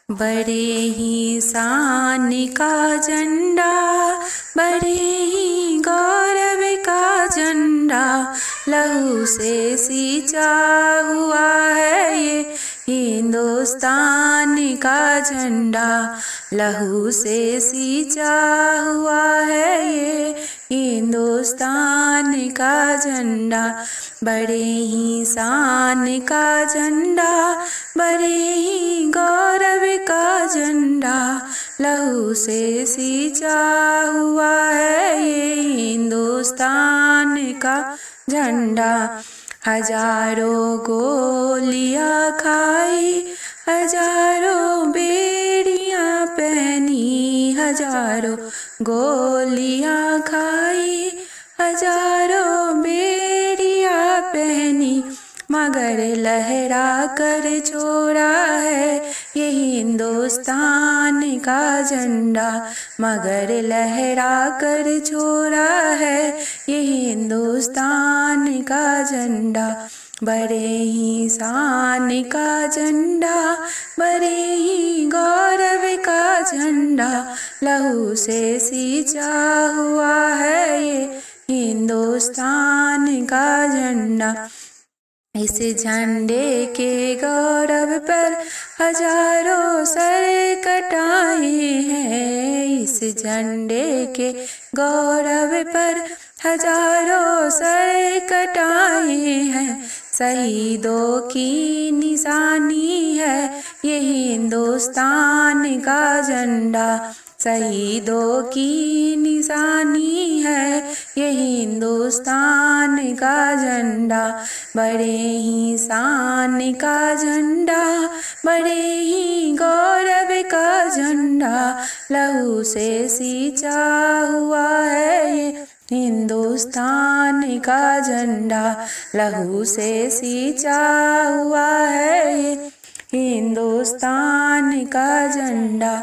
बड़े ही शान का झंडा, बड़े ही गौरव का झंडा, लहू से सींचा हुआ है ये हिंदुस्तान का झंडा, लहू से सींचा हुआ है ये हिंदुस्तान का झंडा। बड़े ही शान का झंडा, बड़े ही गौरव का झंडा, लहू से सींचा हुआ है ये हिंदुस्तान का झंडा। हजारों गोलियां खाई, हजारों बेड़ियां पहनी, हजारों गोलियां खाई, हजारों बेड़ियां पहनी, मगर लहरा कर छोड़ा है ये हिंदुस्तान का झंडा, मगर लहरा कर छोड़ा है ये हिंदुस्तान का झंडा। बड़े ही शान का झंडा, बड़े ही गौरव का झंडा, लहू से सींचा हुआ है ये हिंदुस्तान का झंडा। इस झंडे के गौरव पर हजारों सर कटाए हैं, इस झंडे के गौरव पर हजारों सर कटाए हैं, शहीदों की निशानी है ये हिंदुस्तान का झंडा, शहीदों की निशानी है ये हिंदुस्तान का झंडा। बड़े ही शान का झंडा, बड़े ही गौरव का झंडा, लहू से सींचा हुआ है ये हिंदुस्तान का झंडा, लहू से सींचा हुआ है ये हिंदुस्तान का झंडा।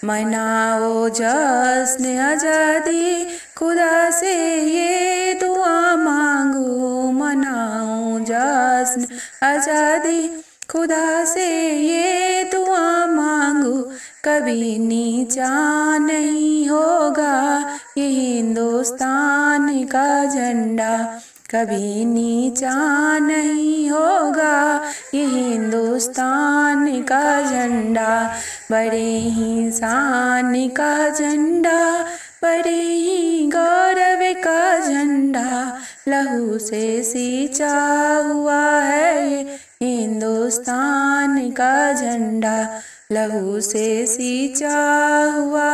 मनाओ जश्न आज़ादी, खुदा से ये दुआ मांगो, मनाओ जश्न आज़ादी, खुदा से ये दुआ मांगो, कभी नीचा नहीं होगा ये हिंदुस्तान का झंडा, कभी नीचा नहीं होगा ये हिंदुस्तान का झंडा। बड़े ही शान का झंडा, बड़े ही गौरव का झंडा, लहू से सींचा हुआ है ये हिंदुस्तान का झंडा, लहू से सींचा हुआ